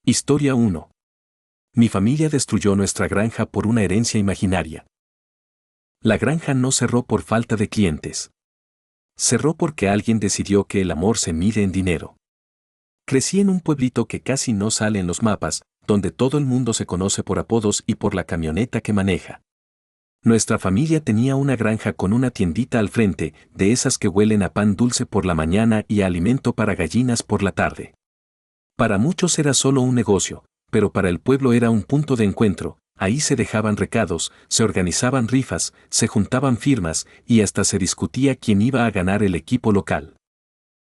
Historia 1. Mi familia destruyó nuestra granja por una herencia imaginaria. La granja no cerró por falta de clientes. Cerró porque alguien decidió que el amor se mide en dinero. Crecí en un pueblito que casi no sale en los mapas, donde todo el mundo se conoce por apodos y por la camioneta que maneja. Nuestra familia tenía una granja con una tiendita al frente, de esas que huelen a pan dulce por la mañana y a alimento para gallinas por la tarde. Para muchos era solo un negocio, pero para el pueblo era un punto de encuentro. Ahí se dejaban recados, se organizaban rifas, se juntaban firmas y hasta se discutía quién iba a ganar el equipo local.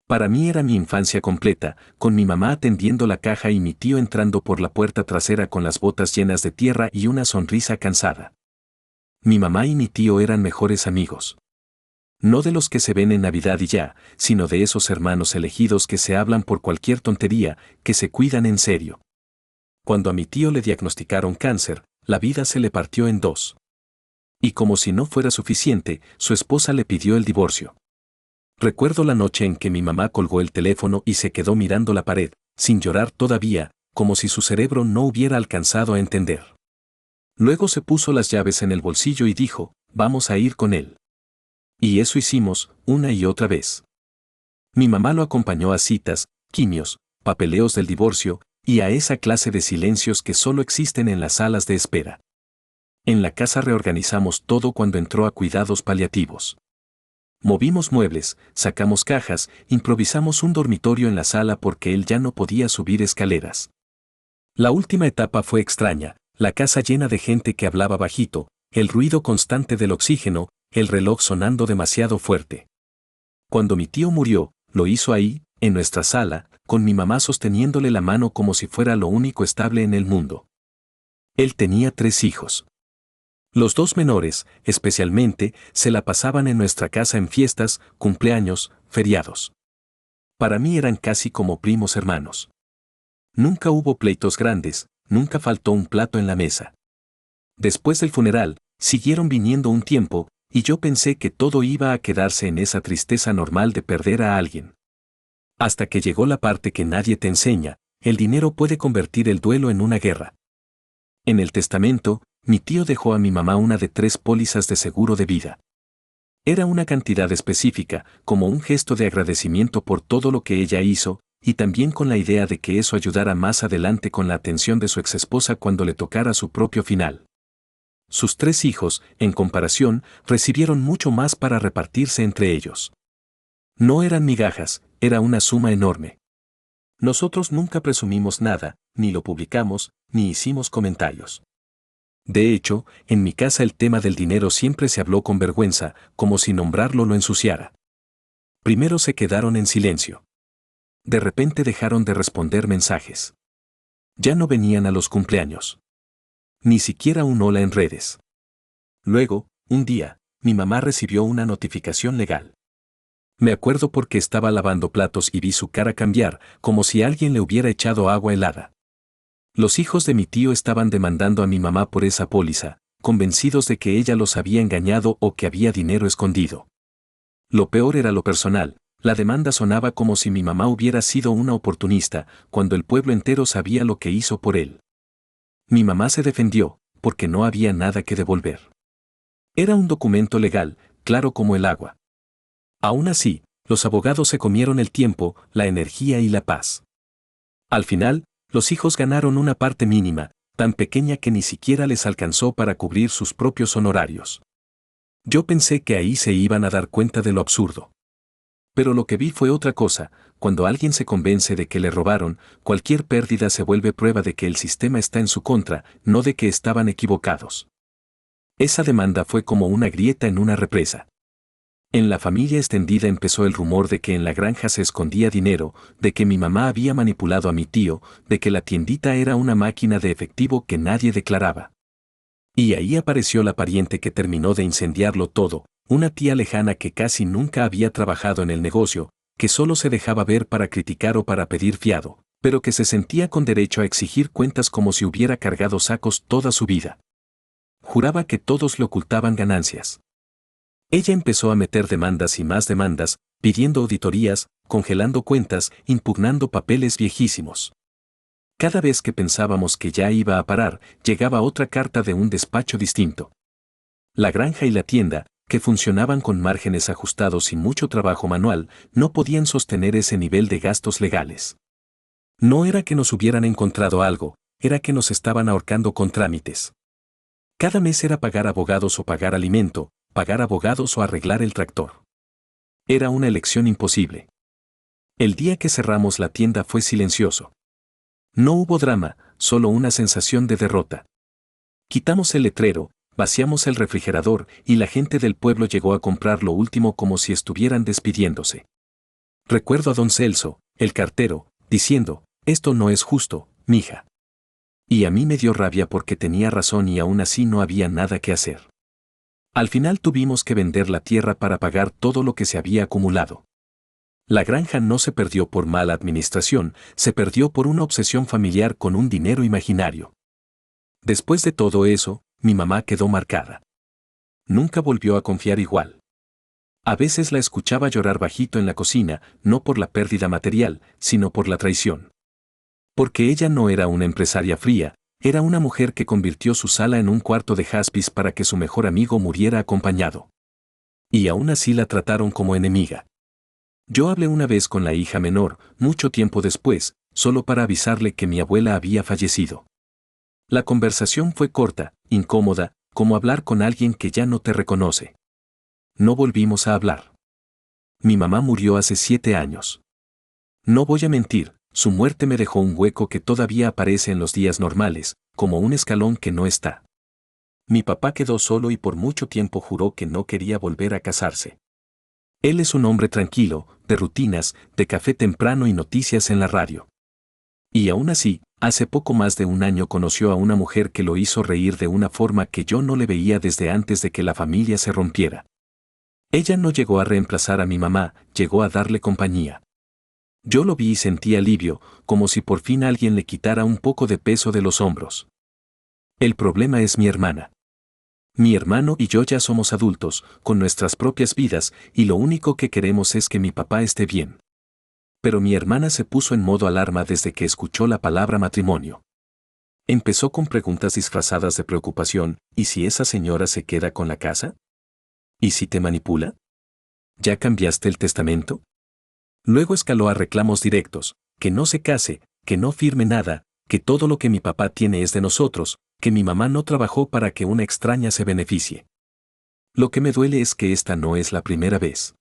Para mí era mi infancia completa, con mi mamá atendiendo la caja y mi tío entrando por la puerta trasera con las botas llenas de tierra y una sonrisa cansada. Mi mamá y mi tío eran mejores amigos. No de los que se ven en Navidad y ya, sino de esos hermanos elegidos que se hablan por cualquier tontería, que se cuidan en serio. Cuando a mi tío le diagnosticaron cáncer, la vida se le partió en dos. Y como si no fuera suficiente, su esposa le pidió el divorcio. Recuerdo la noche en que mi mamá colgó el teléfono y se quedó mirando la pared, sin llorar todavía, como si su cerebro no hubiera alcanzado a entender. Luego se puso las llaves en el bolsillo y dijo, vamos a ir con él. Y eso hicimos, una y otra vez. Mi mamá lo acompañó a citas, quimios, papeleos del divorcio, y a esa clase de silencios que solo existen en las salas de espera. En la casa reorganizamos todo cuando entró a cuidados paliativos. Movimos muebles, sacamos cajas, improvisamos un dormitorio en la sala porque él ya no podía subir escaleras. La última etapa fue extraña, la casa llena de gente que hablaba bajito, el ruido constante del oxígeno, el reloj sonando demasiado fuerte. Cuando mi tío murió, lo hizo ahí, en nuestra sala, con mi mamá sosteniéndole la mano como si fuera lo único estable en el mundo. Él tenía 3 hijos. Los 2 menores, especialmente, se la pasaban en nuestra casa en fiestas, cumpleaños, feriados. Para mí eran casi como primos hermanos. Nunca hubo pleitos grandes, nunca faltó un plato en la mesa. Después del funeral, siguieron viniendo un tiempo, y yo pensé que todo iba a quedarse en esa tristeza normal de perder a alguien. Hasta que llegó la parte que nadie te enseña, el dinero puede convertir el duelo en una guerra. En el testamento, mi tío dejó a mi mamá una de 3 pólizas de seguro de vida. Era una cantidad específica, como un gesto de agradecimiento por todo lo que ella hizo, y también con la idea de que eso ayudara más adelante con la atención de su exesposa cuando le tocara su propio final. Sus 3 hijos, en comparación, recibieron mucho más para repartirse entre ellos. No eran migajas, era una suma enorme. Nosotros nunca presumimos nada, ni lo publicamos, ni hicimos comentarios. De hecho, en mi casa el tema del dinero siempre se habló con vergüenza, como si nombrarlo lo ensuciara. Primero se quedaron en silencio. De repente dejaron de responder mensajes. Ya no venían a los cumpleaños. Ni siquiera un hola en redes. Luego, un día, mi mamá recibió una notificación legal. Me acuerdo porque estaba lavando platos y vi su cara cambiar, como si alguien le hubiera echado agua helada. Los hijos de mi tío estaban demandando a mi mamá por esa póliza, convencidos de que ella los había engañado o que había dinero escondido. Lo peor era lo personal, la demanda sonaba como si mi mamá hubiera sido una oportunista, cuando el pueblo entero sabía lo que hizo por él. Mi mamá se defendió, porque no había nada que devolver. Era un documento legal, claro como el agua. Aún así, los abogados se comieron el tiempo, la energía y la paz. Al final, los hijos ganaron una parte mínima, tan pequeña que ni siquiera les alcanzó para cubrir sus propios honorarios. Yo pensé que ahí se iban a dar cuenta de lo absurdo. Pero lo que vi fue otra cosa, cuando alguien se convence de que le robaron, cualquier pérdida se vuelve prueba de que el sistema está en su contra, no de que estaban equivocados. Esa demanda fue como una grieta en una represa. En la familia extendida empezó el rumor de que en la granja se escondía dinero, de que mi mamá había manipulado a mi tío, de que la tiendita era una máquina de efectivo que nadie declaraba. Y ahí apareció la pariente que terminó de incendiarlo todo, una tía lejana que casi nunca había trabajado en el negocio, que solo se dejaba ver para criticar o para pedir fiado, pero que se sentía con derecho a exigir cuentas como si hubiera cargado sacos toda su vida. Juraba que todos le ocultaban ganancias. Ella empezó a meter demandas y más demandas, pidiendo auditorías, congelando cuentas, impugnando papeles viejísimos. Cada vez que pensábamos que ya iba a parar, llegaba otra carta de un despacho distinto. La granja y la tienda, que funcionaban con márgenes ajustados y mucho trabajo manual, no podían sostener ese nivel de gastos legales. No era que nos hubieran encontrado algo, era que nos estaban ahorcando con trámites. Cada mes era pagar abogados o pagar alimento, pagar abogados o arreglar el tractor. Era una elección imposible. El día que cerramos la tienda fue silencioso. No hubo drama, solo una sensación de derrota. Quitamos el letrero, vaciamos el refrigerador y la gente del pueblo llegó a comprar lo último como si estuvieran despidiéndose. Recuerdo a don Celso, el cartero, diciendo, «Esto no es justo, mija». Y a mí me dio rabia porque tenía razón y aún así no había nada que hacer. Al final tuvimos que vender la tierra para pagar todo lo que se había acumulado. La granja no se perdió por mala administración, se perdió por una obsesión familiar con un dinero imaginario. Después de todo eso, mi mamá quedó marcada. Nunca volvió a confiar igual. A veces la escuchaba llorar bajito en la cocina, no por la pérdida material, sino por la traición. Porque ella no era una empresaria fría, era una mujer que convirtió su sala en un cuarto de jaspis para que su mejor amigo muriera acompañado. Y aún así la trataron como enemiga. Yo hablé una vez con la hija menor, mucho tiempo después, solo para avisarle que mi abuela había fallecido. La conversación fue corta, incómoda, como hablar con alguien que ya no te reconoce. No volvimos a hablar. Mi mamá murió hace 7 años. No voy a mentir, su muerte me dejó un hueco que todavía aparece en los días normales, como un escalón que no está. Mi papá quedó solo y por mucho tiempo juró que no quería volver a casarse. Él es un hombre tranquilo, de rutinas, de café temprano y noticias en la radio. Y aún así, hace poco más de un año conoció a una mujer que lo hizo reír de una forma que yo no le veía desde antes de que la familia se rompiera. Ella no llegó a reemplazar a mi mamá, llegó a darle compañía. Yo lo vi y sentí alivio, como si por fin alguien le quitara un poco de peso de los hombros. El problema es mi hermana. Mi hermano y yo ya somos adultos, con nuestras propias vidas, y lo único que queremos es que mi papá esté bien. Pero mi hermana se puso en modo alarma desde que escuchó la palabra matrimonio. Empezó con preguntas disfrazadas de preocupación, ¿y si esa señora se queda con la casa? ¿Y si te manipula? ¿Ya cambiaste el testamento? Luego escaló a reclamos directos, que no se case, que no firme nada, que todo lo que mi papá tiene es de nosotros, que mi mamá no trabajó para que una extraña se beneficie. Lo que me duele es que esta no es la primera vez.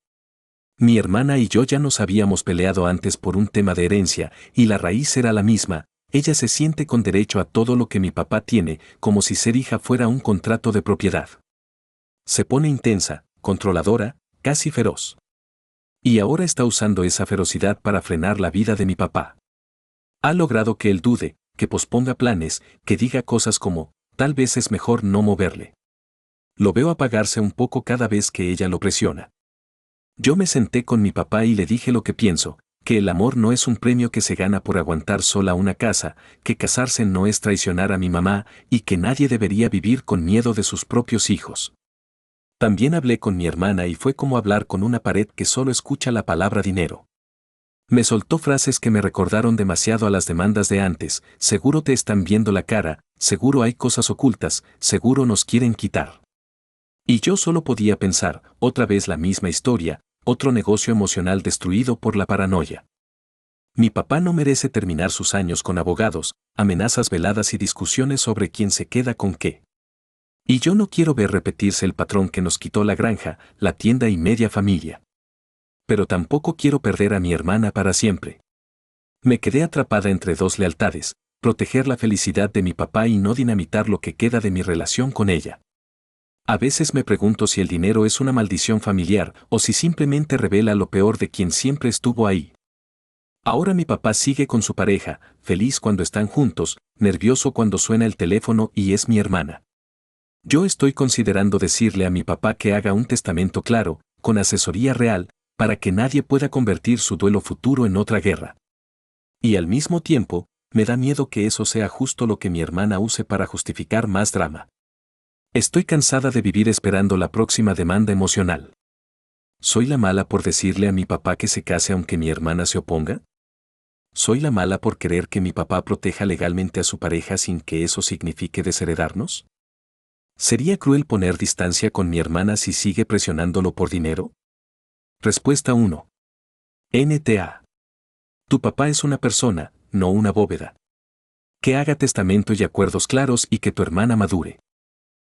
Mi hermana y yo ya nos habíamos peleado antes por un tema de herencia, y la raíz era la misma, ella se siente con derecho a todo lo que mi papá tiene, como si ser hija fuera un contrato de propiedad. Se pone intensa, controladora, casi feroz. Y ahora está usando esa ferocidad para frenar la vida de mi papá. Ha logrado que él dude, que posponga planes, que diga cosas como, tal vez es mejor no moverle. Lo veo apagarse un poco cada vez que ella lo presiona. Yo me senté con mi papá y le dije lo que pienso, que el amor no es un premio que se gana por aguantar sola una casa, que casarse no es traicionar a mi mamá y que nadie debería vivir con miedo de sus propios hijos. También hablé con mi hermana y fue como hablar con una pared que solo escucha la palabra dinero. Me soltó frases que me recordaron demasiado a las demandas de antes, seguro te están viendo la cara, seguro hay cosas ocultas, seguro nos quieren quitar. Y yo solo podía pensar, otra vez la misma historia, otro negocio emocional destruido por la paranoia. Mi papá no merece terminar sus años con abogados, amenazas veladas y discusiones sobre quién se queda con qué. Y yo no quiero ver repetirse el patrón que nos quitó la granja, la tienda y media familia. Pero tampoco quiero perder a mi hermana para siempre. Me quedé atrapada entre dos lealtades, proteger la felicidad de mi papá y no dinamitar lo que queda de mi relación con ella. A veces me pregunto si el dinero es una maldición familiar o si simplemente revela lo peor de quien siempre estuvo ahí. Ahora mi papá sigue con su pareja, feliz cuando están juntos, nervioso cuando suena el teléfono y es mi hermana. Yo estoy considerando decirle a mi papá que haga un testamento claro, con asesoría real, para que nadie pueda convertir su duelo futuro en otra guerra. Y al mismo tiempo, me da miedo que eso sea justo lo que mi hermana use para justificar más drama. Estoy cansada de vivir esperando la próxima demanda emocional. ¿Soy la mala por decirle a mi papá que se case aunque mi hermana se oponga? ¿Soy la mala por querer que mi papá proteja legalmente a su pareja sin que eso signifique desheredarnos? ¿Sería cruel poner distancia con mi hermana si sigue presionándolo por dinero? Respuesta 1. NTA. Tu papá es una persona, no una bóveda. Que haga testamento y acuerdos claros y que tu hermana madure.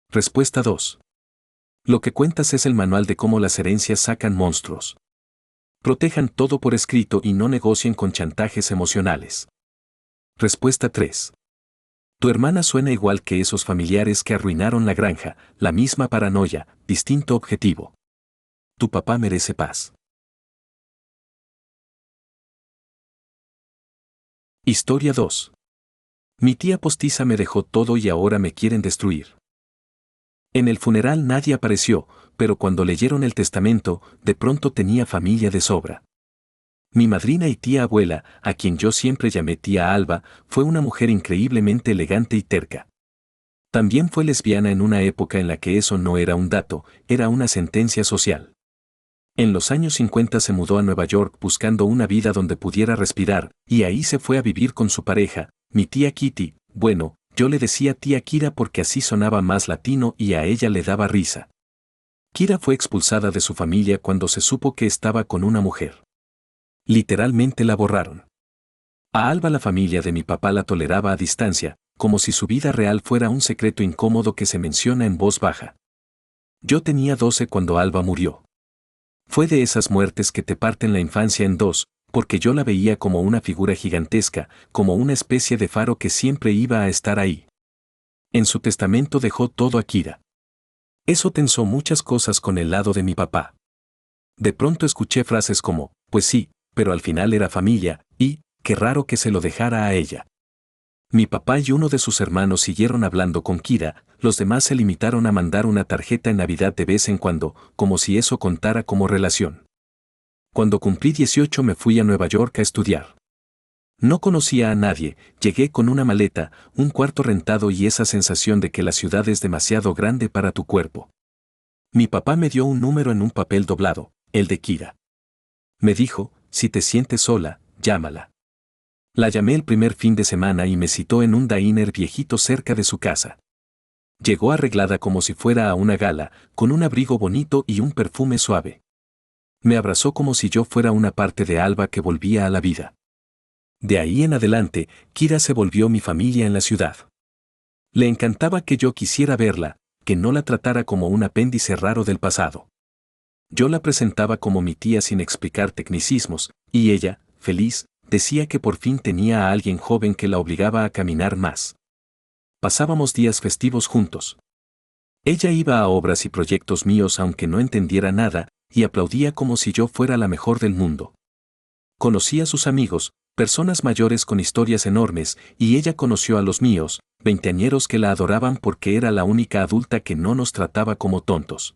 Respuesta 2. Lo que cuentas es el manual de cómo las herencias sacan monstruos. Protejan todo por escrito y no negocien con chantajes emocionales. Respuesta 3. Tu hermana suena igual que esos familiares que arruinaron la granja, la misma paranoia, distinto objetivo. Tu papá merece paz. Historia 2. Mi tía postiza me dejó todo y ahora me quieren destruir. En el funeral nadie apareció, pero cuando leyeron el testamento, de pronto tenía familia de sobra. Mi madrina y tía abuela, a quien yo siempre llamé tía Alba, fue una mujer increíblemente elegante y terca. También fue lesbiana en una época en la que eso no era un dato, era una sentencia social. En los años 50 se mudó a Nueva York buscando una vida donde pudiera respirar, y ahí se fue a vivir con su pareja, mi tía Kitty. Bueno, yo le decía tía Kira porque así sonaba más latino y a ella le daba risa. Kira fue expulsada de su familia cuando se supo que estaba con una mujer. Literalmente la borraron. A Alba la familia de mi papá la toleraba a distancia, como si su vida real fuera un secreto incómodo que se menciona en voz baja. Yo tenía 12 cuando Alba murió. Fue de esas muertes que te parten la infancia en dos, porque yo la veía como una figura gigantesca, como una especie de faro que siempre iba a estar ahí. En su testamento dejó todo a Kira. Eso tensó muchas cosas con el lado de mi papá. De pronto escuché frases como, pues sí, pero al final era familia, y, qué raro que se lo dejara a ella. Mi papá y uno de sus hermanos siguieron hablando con Kira, los demás se limitaron a mandar una tarjeta en Navidad de vez en cuando, como si eso contara como relación. Cuando cumplí 18 me fui a Nueva York a estudiar. No conocía a nadie, llegué con una maleta, un cuarto rentado y esa sensación de que la ciudad es demasiado grande para tu cuerpo. Mi papá me dio un número en un papel doblado, el de Kira. Me dijo, si te sientes sola, llámala. La llamé el primer fin de semana y me citó en un diner viejito cerca de su casa. Llegó arreglada como si fuera a una gala, con un abrigo bonito y un perfume suave. Me abrazó como si yo fuera una parte de Alba que volvía a la vida. De ahí en adelante, Kira se volvió mi familia en la ciudad. Le encantaba que yo quisiera verla, que no la tratara como un apéndice raro del pasado. Yo la presentaba como mi tía sin explicar tecnicismos, y ella, feliz, decía que por fin tenía a alguien joven que la obligaba a caminar más. Pasábamos días festivos juntos. Ella iba a obras y proyectos míos aunque no entendiera nada, y aplaudía como si yo fuera la mejor del mundo. Conocí a sus amigos, personas mayores con historias enormes, y ella conoció a los míos, veinteañeros que la adoraban porque era la única adulta que no nos trataba como tontos.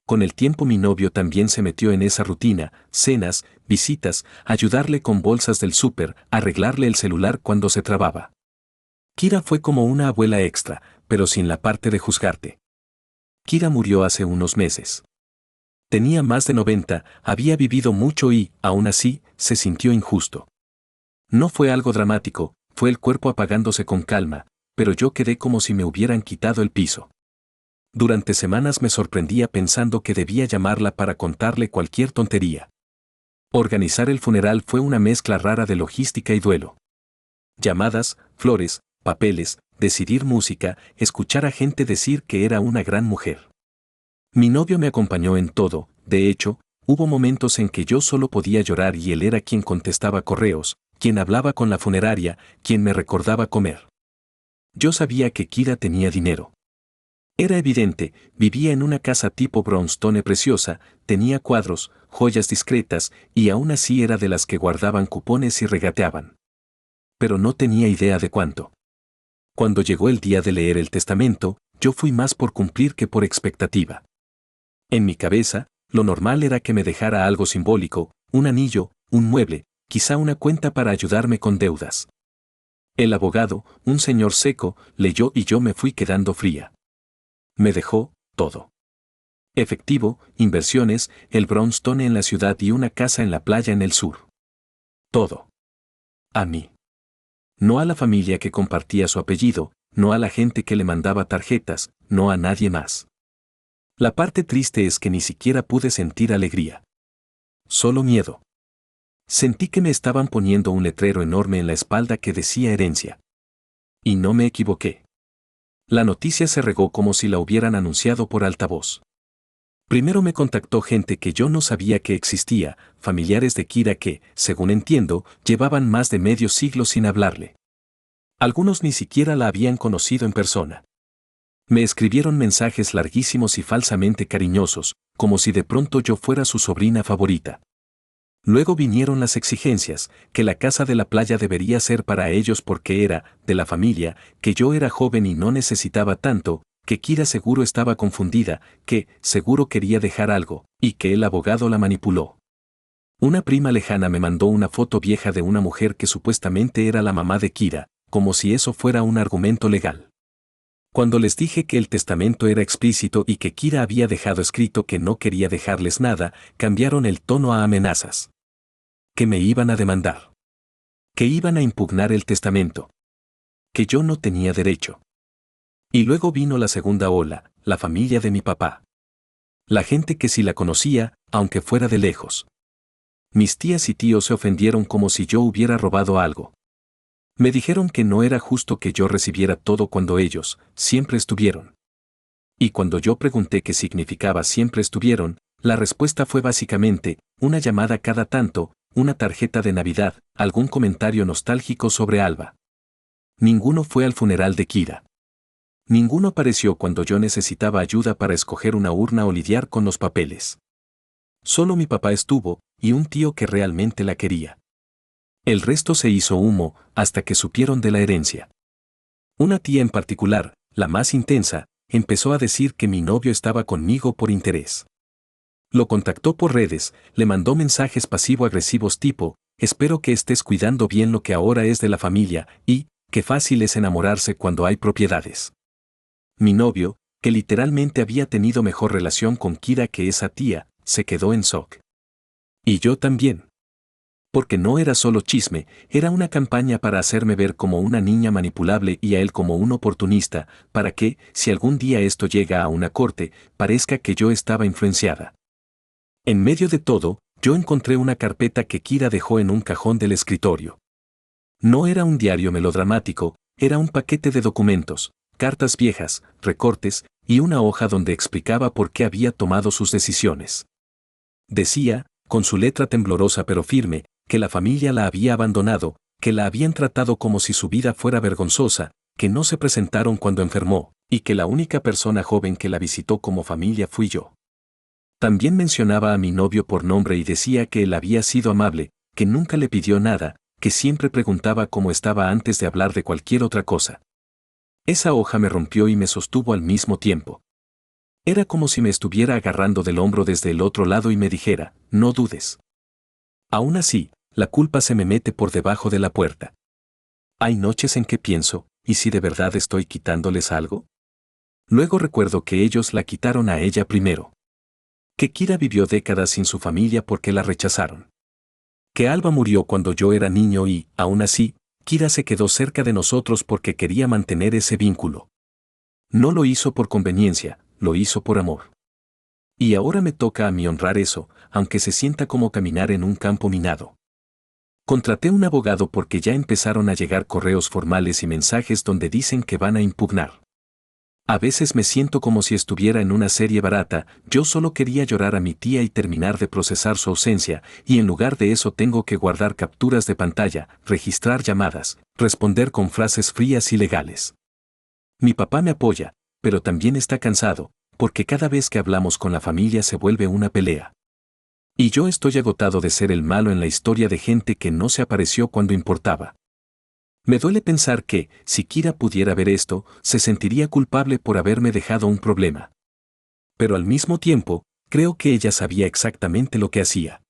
Con el tiempo mi novio también se metió en esa rutina, cenas, visitas, ayudarle con bolsas del súper, arreglarle el celular cuando se trababa. Kira fue como una abuela extra, pero sin la parte de juzgarte. Kira murió hace unos meses. Tenía más de 90, había vivido mucho y, aún así, se sintió injusto. No fue algo dramático, fue el cuerpo apagándose con calma, pero yo quedé como si me hubieran quitado el piso. Durante semanas me sorprendía pensando que debía llamarla para contarle cualquier tontería. Organizar el funeral fue una mezcla rara de logística y duelo. Llamadas, flores, papeles, decidir música, escuchar a gente decir que era una gran mujer. Mi novio me acompañó en todo, de hecho, hubo momentos en que yo solo podía llorar y él era quien contestaba correos, quien hablaba con la funeraria, quien me recordaba comer. Yo sabía que Kira tenía dinero. Era evidente, vivía en una casa tipo brownstone preciosa, tenía cuadros, joyas discretas, y aún así era de las que guardaban cupones y regateaban. Pero no tenía idea de cuánto. Cuando llegó el día de leer el testamento, yo fui más por cumplir que por expectativa. En mi cabeza, lo normal era que me dejara algo simbólico, un anillo, un mueble, quizá una cuenta para ayudarme con deudas. El abogado, un señor seco, leyó y yo me fui quedando fría. Me dejó todo. Efectivo, inversiones, el brownstone en la ciudad y una casa en la playa en el sur. Todo. A mí. No a la familia que compartía su apellido, no a la gente que le mandaba tarjetas, no a nadie más. La parte triste es que ni siquiera pude sentir alegría. Solo miedo. Sentí que me estaban poniendo un letrero enorme en la espalda que decía herencia. Y no me equivoqué. La noticia se regó como si la hubieran anunciado por altavoz. Primero me contactó gente que yo no sabía que existía, familiares de Kira que, según entiendo, llevaban más de medio siglo sin hablarle. Algunos ni siquiera la habían conocido en persona. Me escribieron mensajes larguísimos y falsamente cariñosos, como si de pronto yo fuera su sobrina favorita. Luego vinieron las exigencias, que la casa de la playa debería ser para ellos porque era, de la familia, que yo era joven y no necesitaba tanto, que Kira seguro estaba confundida, que, seguro quería dejar algo, y que el abogado la manipuló. Una prima lejana me mandó una foto vieja de una mujer que supuestamente era la mamá de Kira, como si eso fuera un argumento legal. Cuando les dije que el testamento era explícito y que Kira había dejado escrito que no quería dejarles nada, cambiaron el tono a amenazas. Que me iban a demandar. Que iban a impugnar el testamento. Que yo no tenía derecho. Y luego vino la segunda ola, la familia de mi papá. La gente que sí la conocía, aunque fuera de lejos. Mis tías y tíos se ofendieron como si yo hubiera robado algo. Me dijeron que no era justo que yo recibiera todo cuando ellos siempre estuvieron. Y cuando yo pregunté qué significaba siempre estuvieron, la respuesta fue básicamente, una llamada cada tanto, una tarjeta de Navidad, algún comentario nostálgico sobre Alba. Ninguno fue al funeral de Kira. Ninguno apareció cuando yo necesitaba ayuda para escoger una urna o lidiar con los papeles. Solo mi papá estuvo, y un tío que realmente la quería. El resto se hizo humo, hasta que supieron de la herencia. Una tía en particular, la más intensa, empezó a decir que mi novio estaba conmigo por interés. Lo contactó por redes, le mandó mensajes pasivo-agresivos tipo, espero que estés cuidando bien lo que ahora es de la familia, y, qué fácil es enamorarse cuando hay propiedades. Mi novio, que literalmente había tenido mejor relación con Kira que esa tía, se quedó en shock. Y yo también. Porque no era solo chisme, era una campaña para hacerme ver como una niña manipulable y a él como un oportunista, para que, si algún día esto llega a una corte, parezca que yo estaba influenciada. En medio de todo, yo encontré una carpeta que Kira dejó en un cajón del escritorio. No era un diario melodramático, era un paquete de documentos, cartas viejas, recortes, y una hoja donde explicaba por qué había tomado sus decisiones. Decía, con su letra temblorosa pero firme, que la familia la había abandonado, que la habían tratado como si su vida fuera vergonzosa, que no se presentaron cuando enfermó, y que la única persona joven que la visitó como familia fui yo. También mencionaba a mi novio por nombre y decía que él había sido amable, que nunca le pidió nada, que siempre preguntaba cómo estaba antes de hablar de cualquier otra cosa. Esa hoja me rompió y me sostuvo al mismo tiempo. Era como si me estuviera agarrando del hombro desde el otro lado y me dijera, no dudes. Aún así, la culpa se me mete por debajo de la puerta. Hay noches en que pienso, ¿y si de verdad estoy quitándoles algo? Luego recuerdo que ellos la quitaron a ella primero. Que Kira vivió décadas sin su familia porque la rechazaron. Que Alba murió cuando yo era niño y, aún así, Kira se quedó cerca de nosotros porque quería mantener ese vínculo. No lo hizo por conveniencia, lo hizo por amor. Y ahora me toca a mí honrar eso, aunque se sienta como caminar en un campo minado. Contraté un abogado porque ya empezaron a llegar correos formales y mensajes donde dicen que van a impugnar. A veces me siento como si estuviera en una serie barata, yo solo quería llorar a mi tía y terminar de procesar su ausencia, y en lugar de eso tengo que guardar capturas de pantalla, registrar llamadas, responder con frases frías y legales. Mi papá me apoya, pero también está cansado, porque cada vez que hablamos con la familia se vuelve una pelea. Y yo estoy agotado de ser el malo en la historia de gente que no se apareció cuando importaba. Me duele pensar que, si Kira pudiera ver esto, se sentiría culpable por haberme dejado un problema. Pero al mismo tiempo, creo que ella sabía exactamente lo que hacía.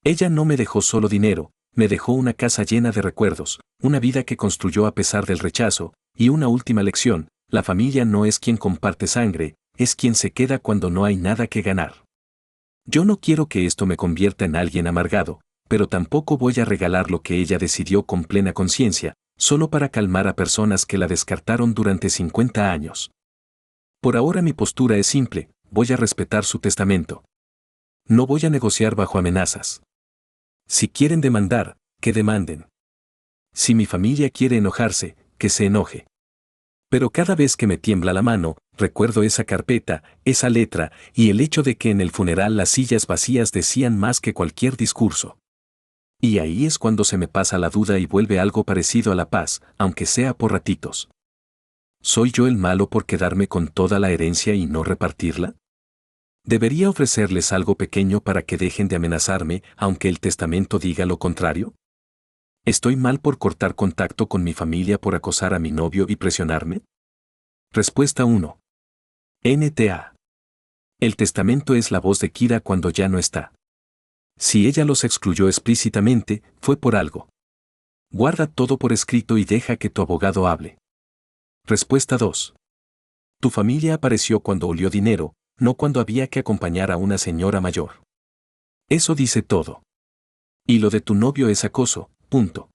Ella no me dejó solo dinero, me dejó una casa llena de recuerdos, una vida que construyó a pesar del rechazo, y una última lección, la familia no es quien comparte sangre, es quien se queda cuando no hay nada que ganar. Yo no quiero que esto me convierta en alguien amargado, pero tampoco voy a regalar lo que ella decidió con plena conciencia, solo para calmar a personas que la descartaron durante 50 años. Por ahora mi postura es simple, voy a respetar su testamento. No voy a negociar bajo amenazas. Si quieren demandar, que demanden. Si mi familia quiere enojarse, que se enoje. Pero cada vez que me tiembla la mano, recuerdo esa carpeta, esa letra, y el hecho de que en el funeral las sillas vacías decían más que cualquier discurso. Y ahí es cuando se me pasa la duda y vuelve algo parecido a la paz, aunque sea por ratitos. ¿Soy yo el malo por quedarme con toda la herencia y no repartirla? ¿Debería ofrecerles algo pequeño para que dejen de amenazarme, aunque el testamento diga lo contrario? ¿Estoy mal por cortar contacto con mi familia por acosar a mi novio y presionarme? Respuesta 1. NTA. El testamento es la voz de Kira cuando ya no está. Si ella los excluyó explícitamente, fue por algo. Guarda todo por escrito y deja que tu abogado hable. Respuesta 2. Tu familia apareció cuando olió dinero, no cuando había que acompañar a una señora mayor. Eso dice todo. Y lo de tu novio es acoso, punto.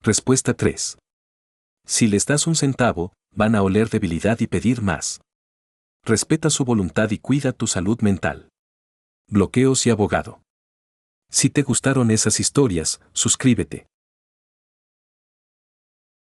Respuesta 3. Si les das un centavo, van a oler debilidad y pedir más. Respeta su voluntad y cuida tu salud mental. Bloqueos y abogado. Si te gustaron esas historias, suscríbete.